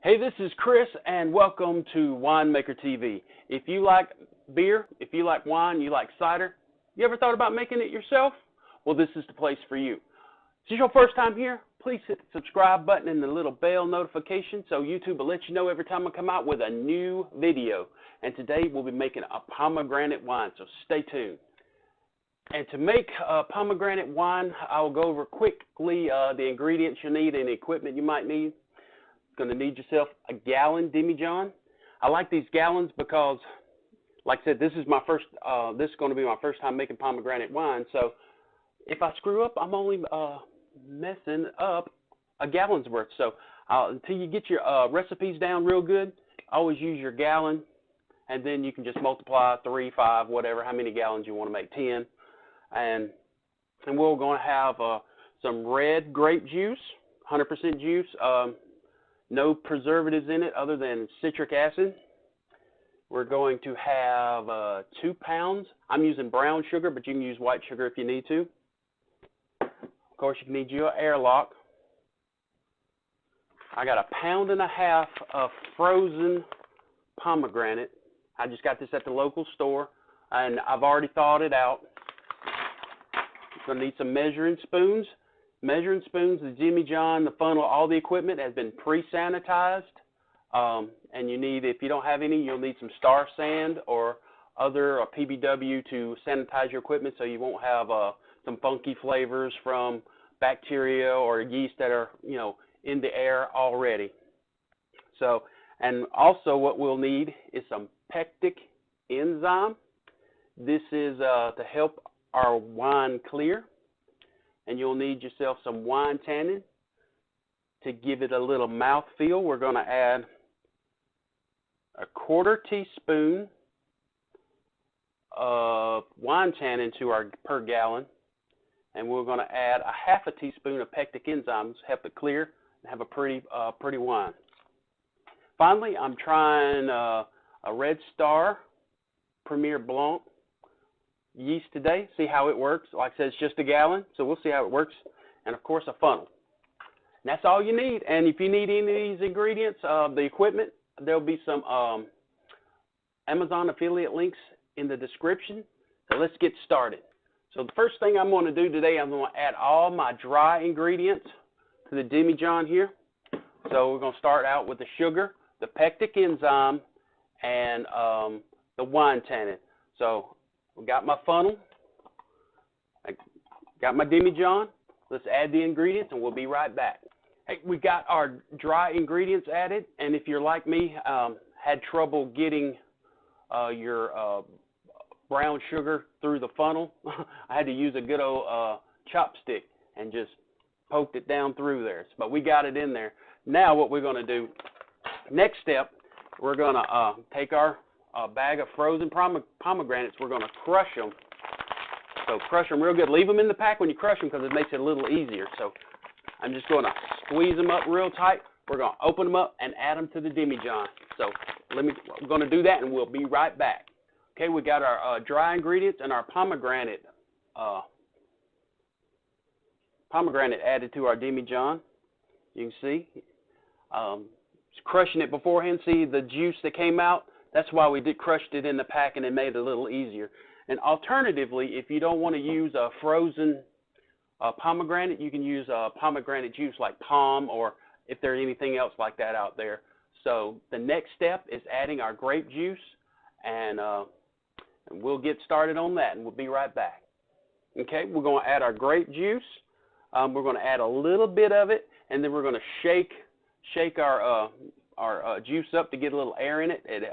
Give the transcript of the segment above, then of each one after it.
Hey, this is Chris, and welcome to Winemaker TV. If you like beer, if you like wine, you like cider, you ever thought about making it yourself? Well, this is the place for you. If this is your first time here, please hit the subscribe button and the little bell notification so YouTube will let you know every time I come out with a new video. And today we'll be making a pomegranate wine, so stay tuned. And to make pomegranate wine, I will go over quickly the ingredients you need and the equipment you might need. Going to need yourself a gallon demijohn. I like these gallons because, like I said, this is going to be my first time making pomegranate wine. So if I screw up, I'm only messing up a gallon's worth. So until you get your recipes down real good, always use your gallon, and then you can just multiply 3, 5, whatever, how many gallons you want to make, 10. And we're going to have some red grape juice, 100% juice. No preservatives in it other than citric acid. We're going to have 2 pounds. I'm using brown sugar, but you can use white sugar if you need to. Of course, you can need your airlock. I got 1.5 pounds of frozen pomegranate. I just got this at the local store, and I've already thawed it out. Going to need some measuring spoons. Measuring spoons, the demijohn, the funnel, all the equipment has been pre-sanitized. And you need, if you don't have any, you'll need some star sand or other PBW to sanitize your equipment so you won't have some funky flavors from bacteria or yeast that are, in the air already. So, and also what we'll need is some peptic enzyme. This is to help our wine clear. And you'll need yourself some wine tannin to give it a little mouth feel. We're going to add a 1/4 teaspoon of wine tannin to our per gallon, and we're going to add a 1/2 teaspoon of peptic enzymes, help it clear and have a pretty wine. Finally, I'm trying a Red Star Premier Blanc yeast today, see how it works. Like I said, it's just a gallon, so we'll see how it works. And of course, a funnel. And that's all you need. And if you need any of these ingredients, the equipment, there'll be some Amazon affiliate links in the description. So let's get started. So the first thing I'm going to do today, I'm going to add all my dry ingredients to the demijohn here. So we're going to start out with the sugar, the peptic enzyme, and the wine tannin. So we got my funnel, I got my demijohn. Let's add the ingredients and we'll be right back. Hey, we got our dry ingredients added, and if you're like me, had trouble getting your brown sugar through the funnel, I had to use a good old chopstick and just poked it down through there. But we got it in there. Now what we're going to do, next step, we're going to take our bag of frozen pomegranates. We're going to crush them. So crush them real good. Leave them in the pack when you crush them because it makes it a little easier. So I'm just going to squeeze them up real tight. We're going to open them up and add them to the demijohn. So I'm going to do that and we'll be right back. Okay, we got our dry ingredients and our pomegranate added to our demijohn. You can see. Crushing it beforehand. See the juice that came out? That's why we crushed it in the pack and it made it a little easier. And alternatively, if you don't want to use a frozen pomegranate, you can use pomegranate juice like Pom, or if there's anything else like that out there. So the next step is adding our grape juice, and we'll get started on that, and we'll be right back. Okay, we're going to add our grape juice. We're going to add a little bit of it, and then we're going to shake our juice up to get a little air in it. It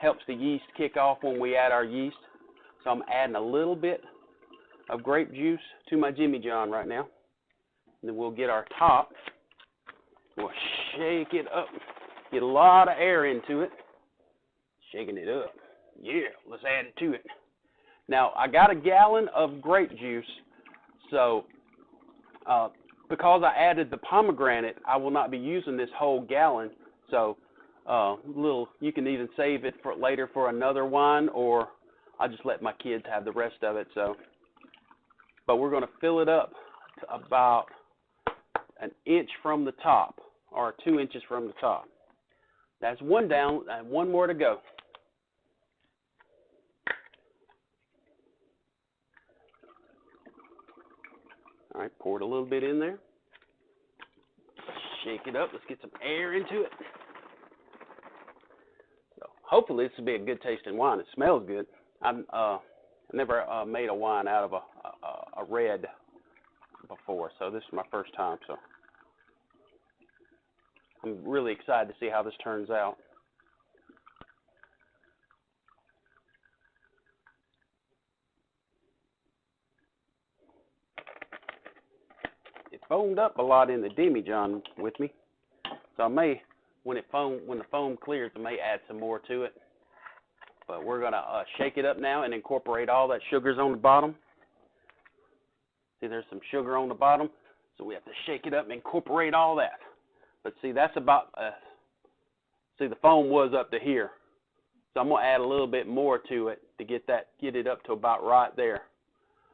helps the yeast kick off when we add our yeast. So I'm adding a little bit of grape juice to my demijohn right now. And then we'll get our top. We'll shake it up. Get a lot of air into it. Shaking it up. Yeah, let's add it to it. Now, I got a gallon of grape juice. So because I added the pomegranate, I will not be using this whole gallon. So you can even save it for later for another wine, or I'll just let my kids have the rest of it. So, but we're going to fill it up to about an inch from the top. or 2 inches from the top. That's one down and one more to go. All right, pour it a little bit in there. Shake it up. Let's get some air into it. So hopefully this will be a good tasting wine. It smells good. I've never made a wine out of a red before, so this is my first time. So I'm really excited to see how this turns out. It foamed up a lot in the demijohn with me, so I may, when the foam clears, I may add some more to it. But we're gonna shake it up now and incorporate all that sugars on the bottom. See, there's some sugar on the bottom, so we have to shake it up and incorporate all that. But see, that's about, see, the foam was up to here. So I'm gonna add a little bit more to it to get it up to about right there.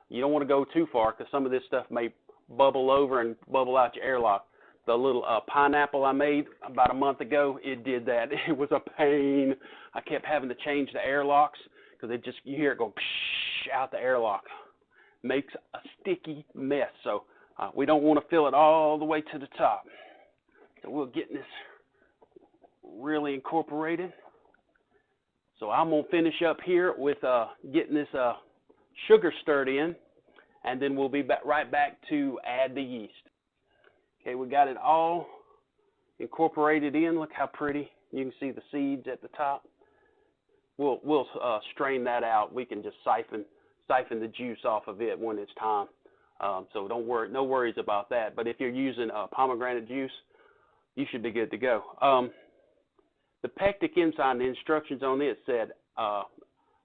You don't want to go too far because some of this stuff may bubble over and bubble out your airlock. The little pineapple I made about a month ago, it did that. It was a pain. I kept having to change the airlocks because you hear it go psh out the airlock. Makes a sticky mess. So we don't want to fill it all the way to the top. So we'll get this really incorporated. So I'm going to finish up here with getting this sugar stirred in, and then we'll be right back to add the yeast. Okay, we got it all incorporated in. Look how pretty. You can see the seeds at the top. We'll strain that out. We can just siphon the juice off of it when it's time. So don't worry, no worries about that. But if you're using pomegranate juice, you should be good to go. The peptic enzyme, the instructions on it said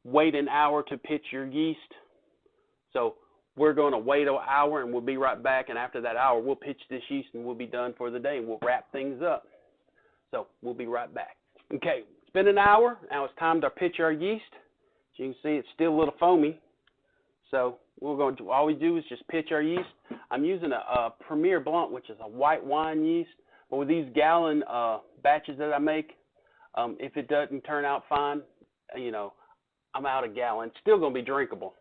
wait an hour to pitch your yeast. So we're going to wait an hour and we'll be right back. And after that hour, we'll pitch this yeast and we'll be done for the day and we'll wrap things up. So we'll be right back. Okay, it's been an hour. Now it's time to pitch our yeast. As you can see, it's still a little foamy. So all we do is just pitch our yeast. I'm using a Premier Blanc, which is a white wine yeast. But with these gallon batches that I make, if it doesn't turn out fine, you know, I'm out of gallon. It's still going to be drinkable.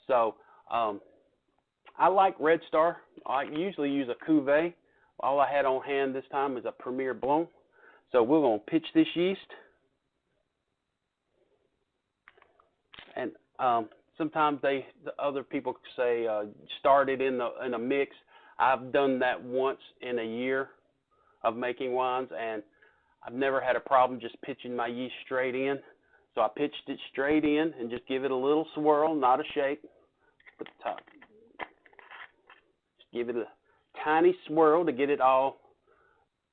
So I like Red Star. I usually use a cuvee. All I had on hand this time is a Premier Blanc. So we're going to pitch this yeast. And sometimes the other people say start it in a mix. I've done that once in a year of making wines, and I've never had a problem just pitching my yeast straight in. So I pitched it straight in and just give it a little swirl, not a shake. Put the top. Just give it a tiny swirl to get it all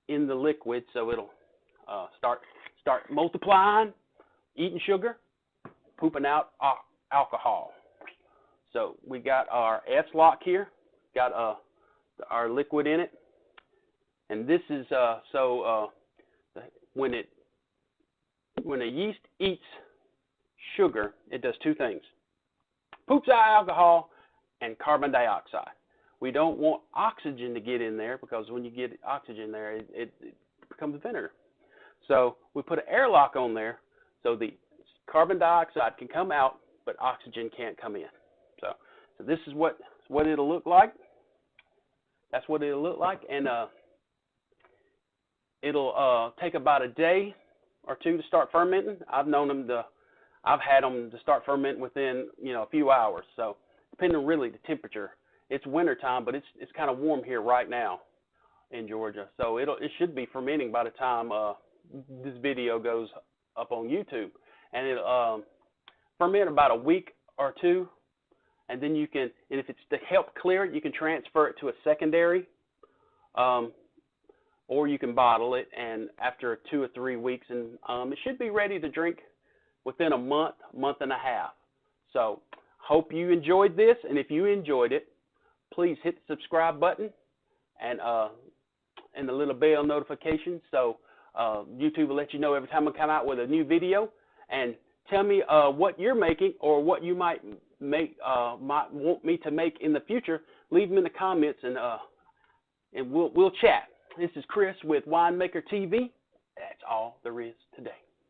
in the liquid, so it'll start multiplying, eating sugar, pooping out alcohol. So we got our S-lock here, got our liquid in it, and this is when a yeast eats sugar, it does two things: poops out alcohol and carbon dioxide. We don't want oxygen to get in there, because when you get oxygen there, it becomes vinegar. So we put an airlock on there so the carbon dioxide can come out, but oxygen can't come in. So this is what it'll look like. That's what it'll look like, and it'll take about a day or two to start fermenting. I've had them to start fermenting within a few hours. So depending on really the temperature. It's winter time, but it's kind of warm here right now in Georgia. So it should be fermenting by the time this video goes up on YouTube, and it'll ferment about a week or two, and then you can, and if it's to help clear it, you can transfer it to a secondary, or you can bottle it, and after 2 or 3 weeks, and it should be ready to drink within a month and a half. So hope you enjoyed this, and if you enjoyed it, please hit the subscribe button and the little bell notification, so YouTube will let you know every time I come out with a new video. And tell me what you're making, or what you might want me to make in the future. Leave them in the comments, and we'll chat. This is Chris with Winemaker TV. That's all there is today.